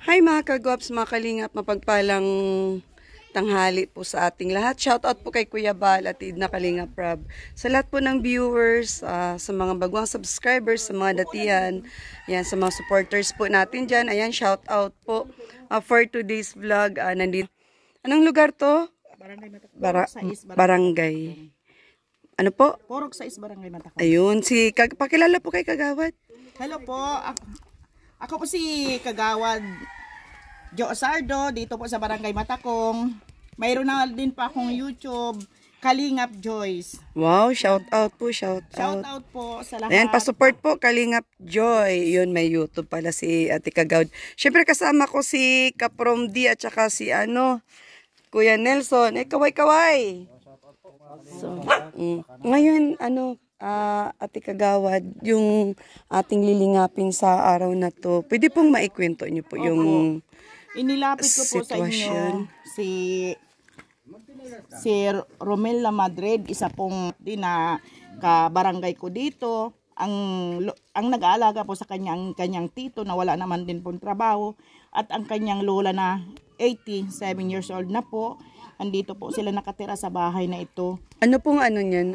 Hi mga kagwaps, mga kalingap, mapagpalang tanghali po sa ating lahat. Shoutout po kay Kuya Bal at Idna Kalingap Rob. Sa lahat po ng viewers, sa mga bagwang subscribers, sa mga datihan, yan, sa mga supporters po natin dyan. Ayan, shoutout po for today's vlog. Nandito. Anong lugar to? Barangay. Ano po? Porok sa Barangay Matakon. Ayun, pakilala po kay Kagawad. Hello po. Ako po si Kagawad Jo Sardo dito po sa Barangay Matakong. Mayroon na din pa akong YouTube, Kalingap Joyce. Wow, shout out po, shout out. Shout out po sa lahat. Ayan, pa-support po, Kalingap Joy. Yun, may YouTube pala si Ate Kagawad. Siyempre kasama ko si Kaprom D at saka si Kuya Nelson. Kaway-kaway. So, ngayon, Ate Kagawad, yung ating lilingapin sa araw na to, pwede pong maikwento niyo po yung inilapit ko po sitwasyon. Sa inyo si Romel La Madrid, isa pong na kabarangay ko dito. Ang nag-aalaga po sa kanyang tito na wala naman din pong trabaho, at ang kanyang lola na 87 years old na po. Andito po sila nakatira sa bahay na ito. Ano pong niyan?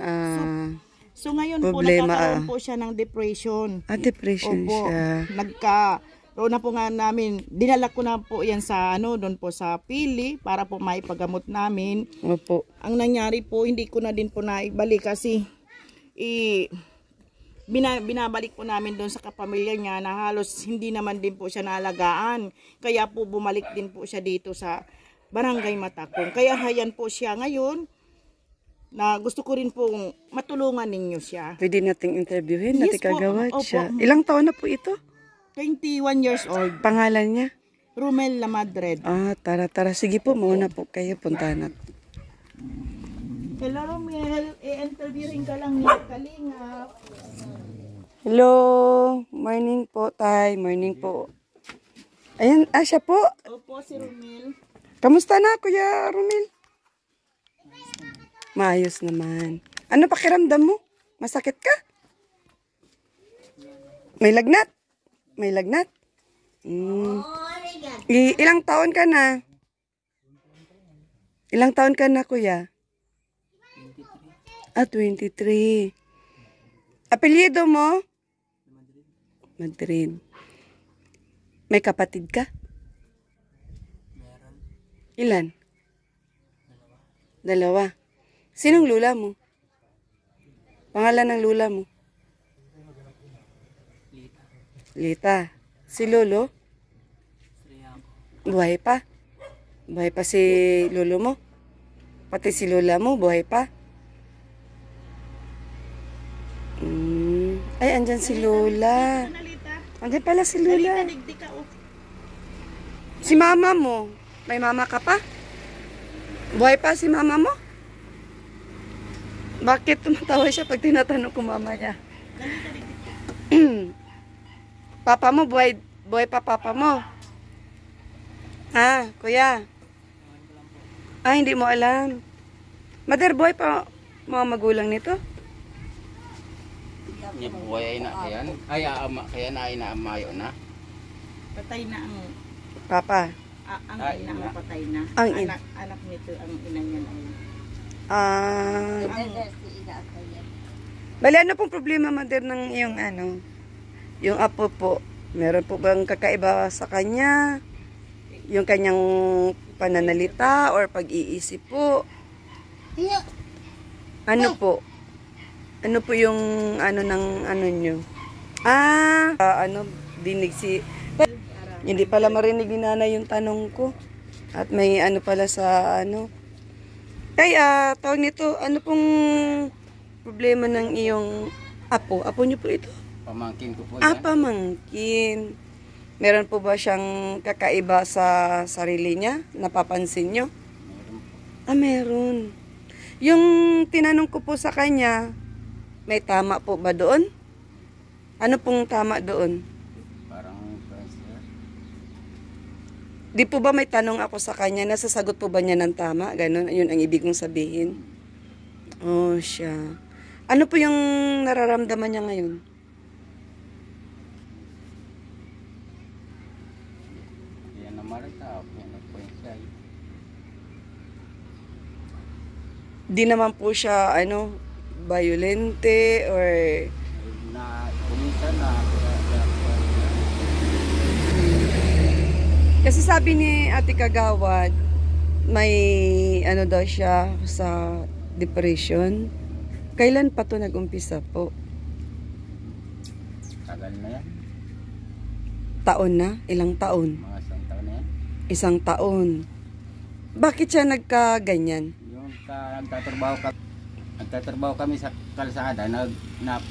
So ngayon problema, po nagkakaroon po siya ng depression. Depression. Opo, siya. Roon na po nga namin, dinala ko na po yan sa doon po sa Pili para po maipagamot namin. Opo. Ang nangyari po, hindi ko na din po naibalik kasi binabalik po namin doon sa kapamilya niya na halos hindi naman din po siya naalagaan. Kaya po bumalik din po siya dito sa Barangay Matakong. Kaya hayan po siya ngayon na gusto ko rin pong matulungan ninyo siya. Pwede nating interviewin, Yes, Ate Kagawad po. siya. Opo. Ilang taon na po ito? 21 years old. Pangalan niya? Romel La Madrid. Tara. Sige po, mauna po kayo. Puntahan natin. Hello Romel, i-interviewin ka lang ni Kalingap. Hello, morning po, Tay. Morning po. Ayan, siya po. Opo, si Romel. Kamusta na, Kuya Romel? Maayos naman. Ano pakiramdam mo? Masakit ka? May lagnat? May lagnat? Ilang taon ka na? Ilang taon ka na, Kuya? 23. Apelyido mo? Madrid. May kapatid ka? Ilan? Dalawa. Sinong lula mo? Pangalan ng lula mo? Lita. Si Lolo? Buhay pa? Buhay pa si Lolo mo? Pati si Lola mo, buhay pa? Ay, andyan si Lola. Andyan pala si Lola. Si mama mo? May mama ka pa? Buhay pa si mama mo? Bakit tumatawa siya pag tinatanong ko mama niya? Papa mo, buhay pa papa mo? Kuya? Hindi mo alam. Mother, buhay pa mga magulang nito? Buhay ay na yan. Kaya na ay naamayo na. Patay na ang Papa? ang ina ang patay na. Anak nito ang ina niya na yun. Bali, ano pong problema, Mother, ng iyong yung apo po? Meron po bang kakaiba sa kanya? Yung kanyang pananalita or pag-iisip po? Ano po? Ano po yung nyo? Dinig si... Hindi pala marinig ni nanay yung tanong ko. At may pala sa Kaya, tawag nito, ano pong problema ng iyong apo? Apo niyo po ito? Pamangkin ko po yan. Pamangkin. Meron po ba siyang kakaiba sa sarili niya? Napapansin niyo? Meron. Yung tinanong ko po sa kanya, may tama po ba doon? Ano pong tama doon? Parang pressure. Di po ba may tanong ako sa kanya, nasasagot po ba niya ng tama? Ganon, yun ang ibig kong sabihin. Siya. Ano po yung nararamdaman niya ngayon? namarita ako na po siya. Di naman po siya, ano, violente or... Na kumisan na Kasi sabi ni Ate Kagawad, may ano daw siya sa depression. Kailan pa to nag-umpisa po? tagal na yan. Taon na? Ilang taon? Mga isang taon na yan. Isang taon. Bakit siya nagkaganyan? Yung nagtatrabaho kami sa kalsada,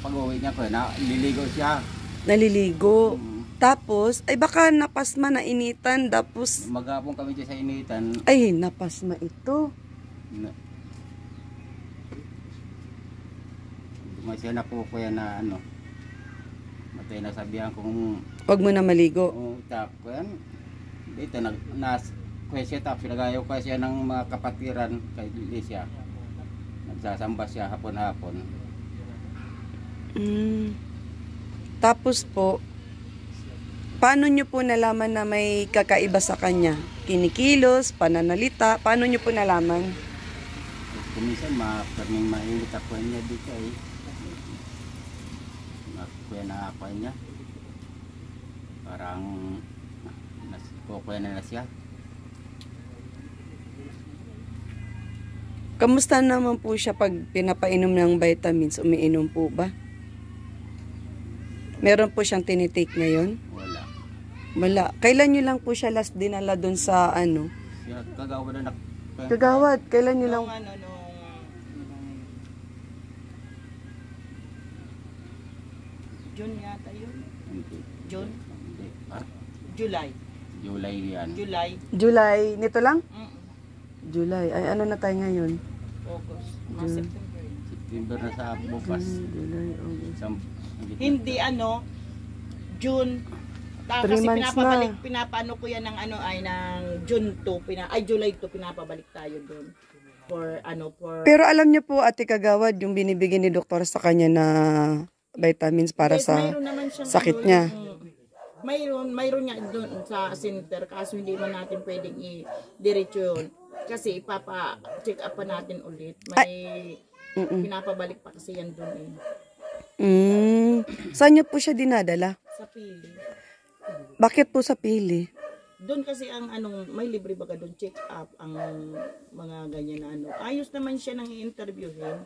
pag-uwi niya ko, naliligo siya. Naliligo. Mm. Tapos, ay baka napasma na initan. Tapos, Maghapon kami dyan sa initan. ay napasma ito. Dumasya na po kuya na ano. Matay na sabihan kung Huwag mo na maligo. tap ko yan. Dito kwesya tap. Pinagayaw kwesya ng mga kapatiran kay Licia. Nagsasamba siya hapon-hapon. Tapos po, paano nyo po nalaman na may kakaiba sa kanya? Kinikilos, pananalita, paano nyo po nalaman? Kumisan makarning mainit ako niya dito eh. Kuya na ako niya. Parang kukuya na siya. Kamusta naman po siya pag pinapainom ng vitamins? Umiinom po ba? Meron po siyang tinitake ngayon? Wala. Wala. Kailan nyo lang po siya last dinala dun sa ano? Siya kagawa na Kagawad, kailan nyo lang? Nung ano, nung June yata yun. June? Hindi. Ah, July. July yan. July. July, nito lang? Mm. July. Ay, ano na tayo ngayon? August. Mga September. September na sa bukas. July, August. Isang, Hindi ano, June. 3 Kasi months pinapaano ko yan ng ano ay ng June 2, July 2 pinapabalik tayo doon. For ano, for Pero alam niyo po, Ate Kagawad, yung binibigyan ni doktor sa kanya na vitamins para Yes, sa mayroon naman siyang sakit ano, niya. Mayroon nga doon sa center kaso hindi man natin pwedeng i-diretso yun. Kasi ipapa-check up pa natin ulit. May pinapabalik pa kasi yan doon eh. Saan niyo po siya dinadala? Sa pili. Bakit po sa pili? Doon kasi ang anong may libre baga doon check up ang mga ganyan na ano. Ayos naman siya nang i-interviewin.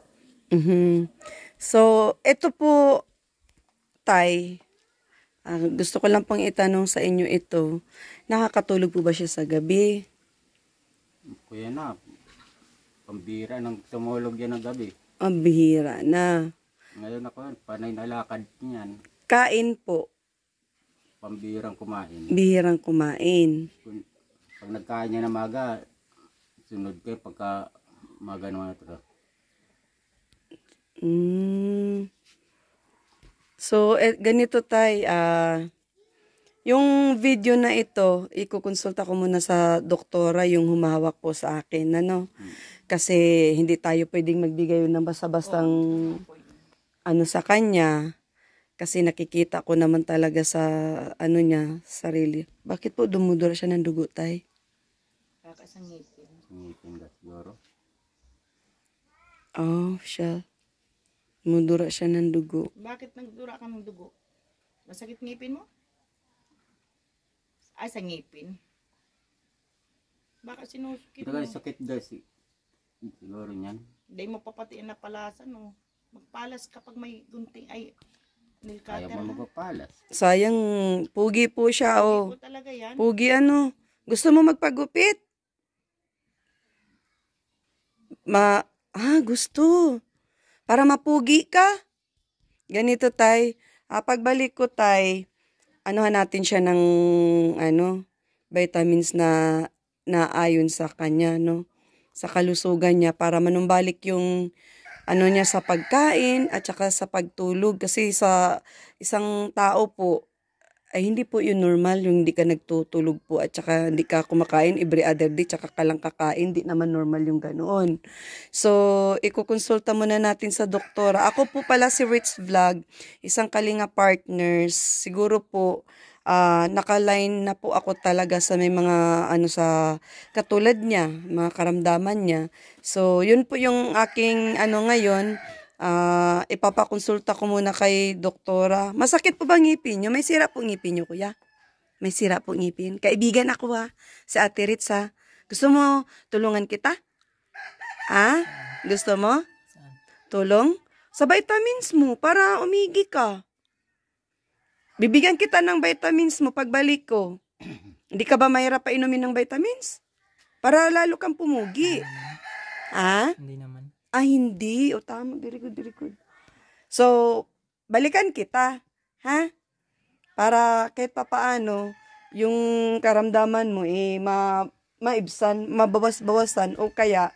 So, ito po, Tay, gusto ko lang pong itanong sa inyo ito. Nakakatulog po ba siya sa gabi? kuya na, pambira ng tumulog yan ng gabi. Ang bihira na. Ngayon ako, panay na lakad niyan. Kain po, Pambirang kumain. bihirang kumain. Pag nagkain niya na maga, sunod kayo pagka maga naman ito. So, ganito Tay, yung video na ito, ikukonsulta ko muna sa doktora yung humahawak po sa akin, ano? Kasi hindi tayo pwedeng magbigay ng basta-bastang ano sa kanya. Kasi nakikita ko naman talaga sa ano niya, sarili. Bakit po dumudura siya ng dugo, Tay? Kakasangipin. Ngipin ka siguro. Oh, siya. Dumudura siya ng dugo. Bakit nagdura ka ng dugo? Masakit ngipin mo? Ay, sa ngipin. Baka sinusukit Ito mo. ka sakit guys. Siguro niyan. Hindi mo papatiin na palasan, no? Magpalas kapag may gunting, ay, nail Kaya cutter. mo magpapalas. Sayang, pugi po siya, oh. Hindi po talaga yan. Pugi ano? Gusto mo magpagupit? Gusto. Para mapugi ka. Ganito, Tay. Pagbalik ko, Tay, anuhan natin siya ng, vitamins na ayon sa kanya, no? Sa kalusugan niya para manumbalik yung niya sa pagkain at saka sa pagtulog. Kasi sa isang tao po, ay hindi po yun normal yung hindi ka nagtutulog po at saka hindi ka kumakain every other day tsaka ka lang kakain, hindi naman normal yung ganoon. So, ikukonsulta muna natin sa doktora. Ako po pala si Rich Vlog, isang Kalinga Partners. Siguro po, nakaline na po ako talaga sa may mga ano sa katulad niya, mga karamdaman niya. So, yun po yung aking ano ngayon, ipapakonsulta ko muna kay doktora. Masakit po ba ngipin niyo? May sira po ngipin niyo, kuya? May sira po ngipin. Kaibigan ako si Ate Ritz ha. Gusto mo tulungan kita? Ha? Gusto mo? Tulong? Sa vitamins mo para umigi ka. Bibigyan kita ng vitamins mo pagbalik ko. Hindi ka ba mahirap pa inumin ng vitamins? Para lalo kang pumugi. Ha? Hindi naman. Hindi. O tama. Very good, very good. So, balikan kita. Ha? Para kahit papaano, yung karamdaman mo maibsan, mabawas-bawasan o kaya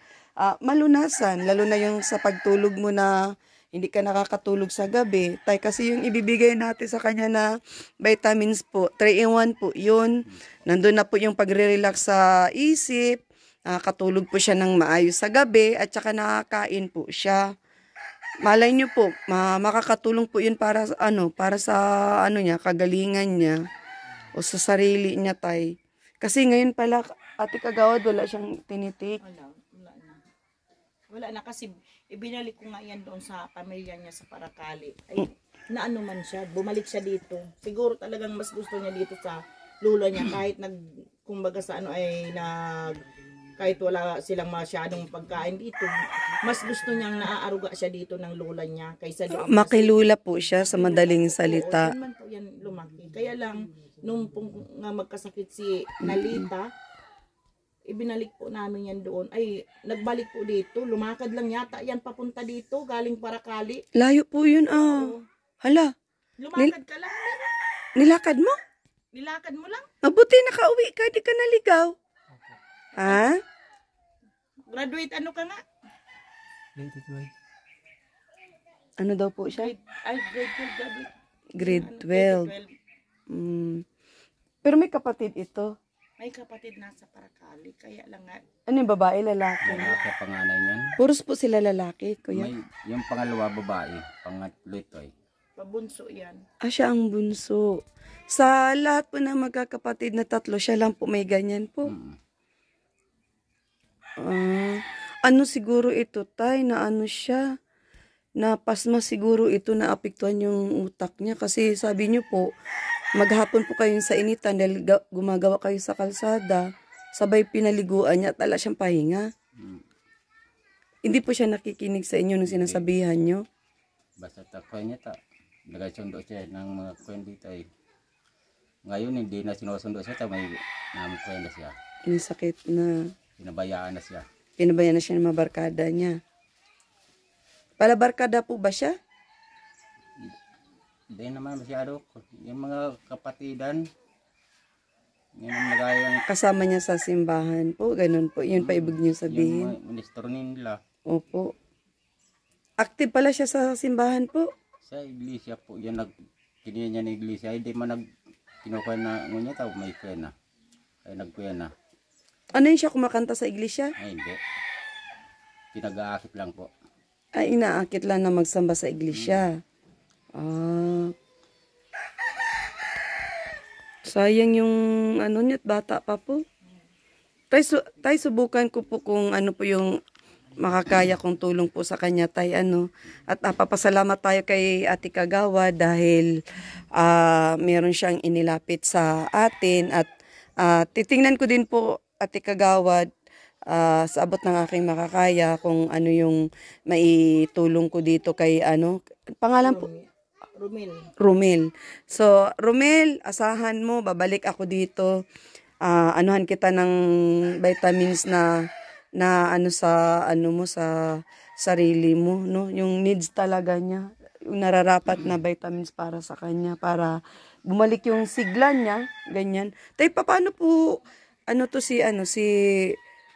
malunasan. Lalo na yung sa pagtulog mo na hindi ka nakakatulog sa gabi. Kasi yung ibibigay natin sa kanya na vitamins po, 3-in-1 po yun. Nandun na po yung pagre-relax sa isip, nakakatulog po siya ng maayos sa gabi, at saka nakakain po siya. Malay nyo po, makakatulong po yun para sa niya, kagalingan niya, o sa sarili niya, tay. Kasi ngayon pala, Ate Kagawad, wala siyang tinitik. Wala na kasi ibinalik ko nga yan doon sa pamilya niya sa Paracali. Ay, naano man siya, bumalik siya dito. Siguro talagang mas gusto niya dito sa lula niya kahit kumbaga sa kahit wala silang masyadong pagkain dito. Mas gusto niyang naaaruga siya dito ng lula niya kaysa doon. Makilula po siya sa madaling salita. Oo, man po yan lumaki. Kaya lang, nung nga magkasakit si Nalita, ibinalik po namin yan doon. Ay, nagbalik po dito. Lumakad lang yata yan papunta dito, galing Paracali. Layo po yun, Hala. Lumakad ka lang. Nilakad mo? Nilakad mo lang. Mabuti nakauwi ka, di ka naligaw. Ha? Graduate ano ka nga? Grade 12. Ano daw po siya? Grade 12 graduate. Grade 12. Pero may kapatid ito. May kapatid nasa Paracali, kaya lang nga. Ano yung babae, lalaki? Lalaki panganay niyan. Puros po sila lalaki, kuya. Yung pangalawa babae, pangatlo ito ay. Pabunso yan. Siya ang bunso. Sa lahat po ng magkakapatid na 3, siya lang po may ganyan po. Ano siguro ito, tay, na ano siya? Na pasma siguro ito na apektuhan yung utak niya. Kasi sabi niyo po, maghapon po kayo sa initan dahil gumagawa kayo sa kalsada, sabay pinaliguan niya at ala siyang pahinga. Hindi po siya nakikinig sa inyo nung sinasabihan niyo. Basta takoy niya nagasundo siya ng mga kwen dito ay. Ngayon hindi na sinusundo siya, may namukwen na siya. May sakit na. Pinabayaan na siya. Pinabayaan na siya ng mga barkada niya. Palabarkada po ba siya? Hindi naman masyado. Yung mga kapatidan, yun ang nagayang Kasama niya sa simbahan po, ganun po. Yun pa ibig niyo yung sabihin. mga ministro nila. Opo. Active pala siya sa simbahan po. Sa iglesia po, yan kiniya niya ng iglesia. Hindi man kinukuha na ngunya tao, may kuya na. Ay nagkuya na. Ano yun siya kumakanta sa iglesia? Ay hindi. Pinag-aakit lang po. Ay, inaakit lang na magsamba sa iglesia. Sayang yung niya, bata pa po. Tay, subukan ko po kung ano po yung makakaya kong tulong po sa kanya, tay, At papasalamat tayo kay Ate Kagawa dahil meron siyang inilapit sa atin at titingnan ko din po, Ate Kagawad, sa abot ng aking makakaya kung ano yung maitulong ko dito kay pangalan po? Romel. So, Romel, asahan mo, babalik ako dito. Anuhan kita ng vitamins na sa sarili mo, no? Yung needs talaga niya, yung nararapat na vitamins para sa kanya, para bumalik yung sigla niya, ganyan. Tay, paano po, si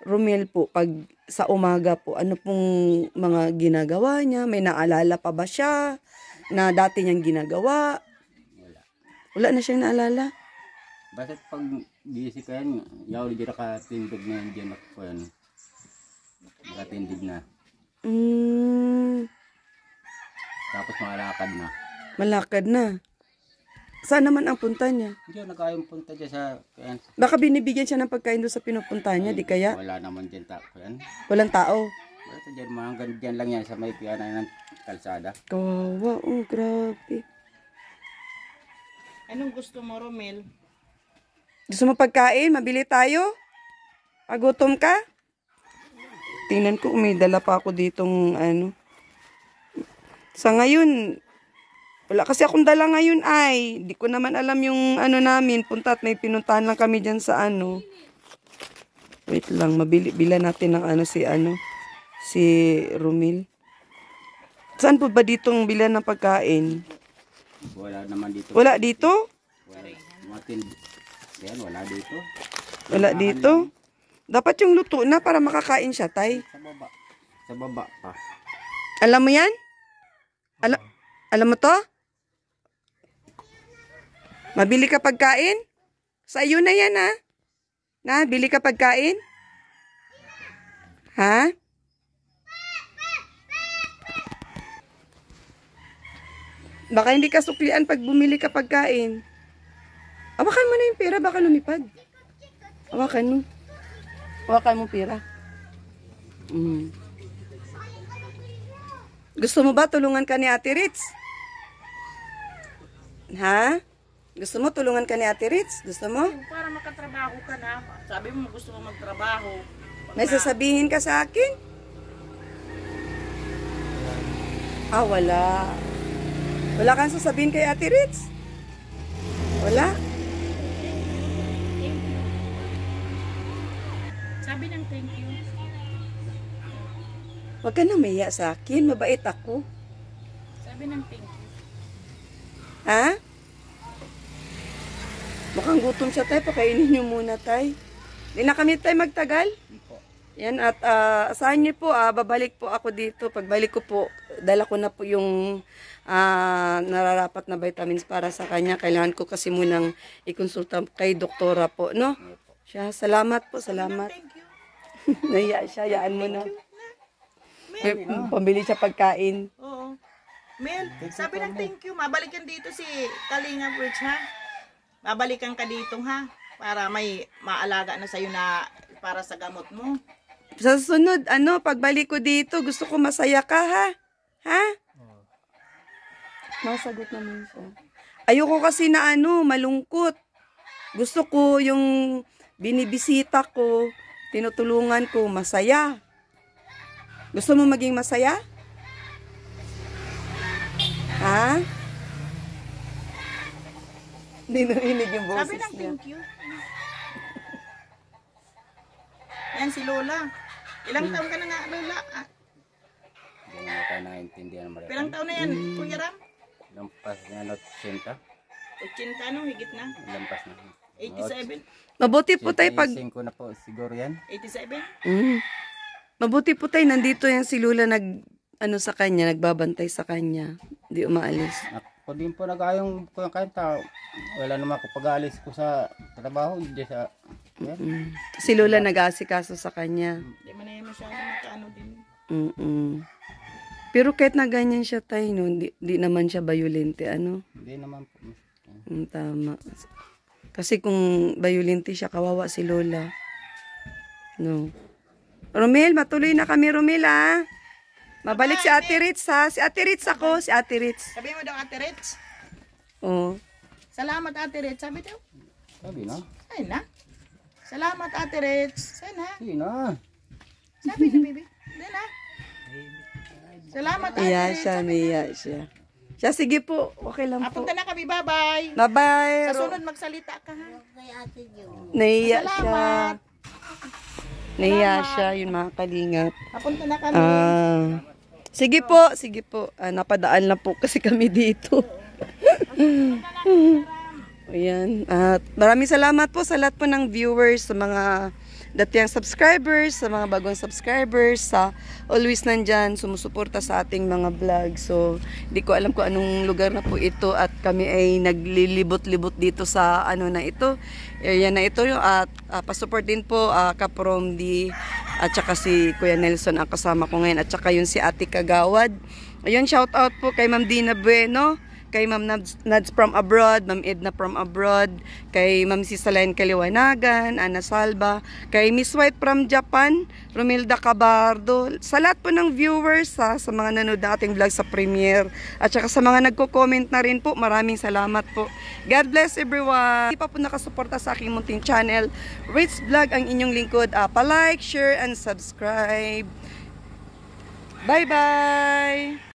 Romel po, pag sa umaga po, ano pong mga ginagawa niya? May naalala pa ba siya na dati niyang ginagawa? Wala na siyang naalala? Basta pag busy ka yan, yaw di nakatindog na yan dyan ako yan. Nakatindig na. Mm. Tapos malakad na. Malakad na. Saan naman ang punta niya? Hindi ako nag-ayong punta dyan sa kuyan. Baka binibigyan siya ng pagkain doon sa pinupuntahan niya, di kaya? Wala naman dyan kuyan. Walang tao. Wala sa dyan, mga dyan lang yan sa may piyanan ng kalsada. Kawawa, oh, grabe. Anong gusto mo, Romel? Gusto mo pagkain? Mabili tayo? Pagutom ka? Tingnan ko, may dala pa ako ditong ano. Sa ngayon, wala kasi akong dala ngayon ay. Di ko naman alam yung ano namin. Punta at may pinuntahan lang kami dyan sa ano. Wait lang, bila natin ng ano si Romil. Saan po ba ditong bila ng pagkain? Wala naman dito. Wala dito? Yan, wala dito. Wala dito? Dapat yung luto na para makakain siya, tay. Sa baba. Sa baba pa. Alam mo yan? Alam mo to? Mabili ka pagkain? Sa iyo na yan, ha? Na, bili ka pagkain? Ha? Baka hindi ka suklian pag bumili ka pagkain. Hawakan mo na yung pera, baka lumipad. Hawakan mo. Hawakan mo pera. Gusto mo ba tulungan ka ni Ate Ritz? Ha? Gusto mo tulungan ka ni Ate Ritz? Gusto mo? Para makatrabaho ka na. Sabi mo gusto mo magtrabaho. May sasabihin ka sa akin? Wala. Wala kang sasabihin kay Ate Ritz? Wala? Sabi ng thank you. Huwag ka na maya sa akin. Mabait ako. Sabi ng thank you. Ha? Mukhang gutom siya, tay. Pakainin niyo muna, tay. Di na kami, tay, magtagal. Yan, at asahan niyo po, babalik po ako dito. Pagbalik ko po, dala ko na po yung nararapat na vitamins para sa kanya. Kailangan ko kasi munang ikonsulta kay doktora po, no? Siya, salamat po, salamat. Thank you. Nahiya siya, yaan mo na. May pambili siya pagkain. Oo. Mel, sabi ng thank you. Mabalikan dito si Kalinga Bridge, ha? Babalikan ka dito, ha? Para may maalaga na sa'yo na para sa gamot mo. Sa susunod, pagbalik ko dito, gusto ko masaya ka, ha? Ha? Masagot naman siya. Ayoko kasi na malungkot. Gusto ko yung binibisita ko, tinutulungan ko, masaya. Gusto mo maging masaya? Ha? Hindi narinig yung boses Sabi ng niya. thank you. Yan si Lola. Ilang taon ka na nga, Lola? Hindi naman tayo nakaintindihan naman. Ilang taon na yan, Kuya Ram? Lampas na 80. 80 higit na. Lampas na. 87? Mabuti po tayo pag... 85 na po siguro yan. 87? Mabuti po tayo, nandito yan si Lula sa kanya, nagbabantay sa kanya. Hindi umaalis. Ako din po nag-ayong kanta. Wala naman ako pag-aalis ko sa trabaho. Hindi sa... Yan. Si Lula nag-aasikaso sa kanya. Hindi mo na yan masyado makaano din. Pero kahit na ganyan siya tayo, no, di naman siya violente, Hindi naman po. Tama. Kasi kung violente siya, kawawa si Lola. No. Romel, matuloy na kami, Romel, ha? Mabalik si Ate Ritz, ha? Si Ate Ritz ako, si Ate Ritz. Sabi mo daw, Ate Ritz. Oo. Salamat, Ate Ritz. Sabi daw. Sabi na. Ayun na. Salamat, Ate Ritz. Sana. Sige na. Sabi na, baby. Hindi na. Salamat, Ate Iya Ritz. siya, niya siya. Siya, sige po. Okay lang po. Punta na kami. Bye-bye. Bye-bye. Sa sunod, magsalita ka, ha? Naiya siya. Salamat. Naiya siya, yun mga kalingap. Papunta na kami. Sige po. Napadaan lang po kasi kami dito. Ayan. At maraming salamat po sa lahat po ng viewers, sa mga dating subscribers, sa mga bagong subscribers, sa always nandyan, sumusuporta sa ating mga vlog. So, hindi ko alam kung anong lugar na po ito at kami ay naglilibot-libot dito sa area na ito. At pasupport din po Kaprom D at saka si Kuya Nelson ang kasama ko ngayon at saka yun si Ate Kagawad. Ayun, shout out po kay Ma'am Dina Bueno, kay Ma'am Nads from abroad, Ma'am Edna from abroad, kay Ma'am Sisalain Kaliwanagan, Ana Salva, kay Miss White from Japan, Romilda Cabardo, sa lahat po ng viewers sa mga nanood ng ating vlog sa premiere, at saka sa mga nagko-comment na rin po, maraming salamat po. God bless everyone. Hindi pa po nakasuporta sa aking munting channel, Rich Vlog ang inyong lingkod. Pa-like, share, and subscribe. Bye-bye!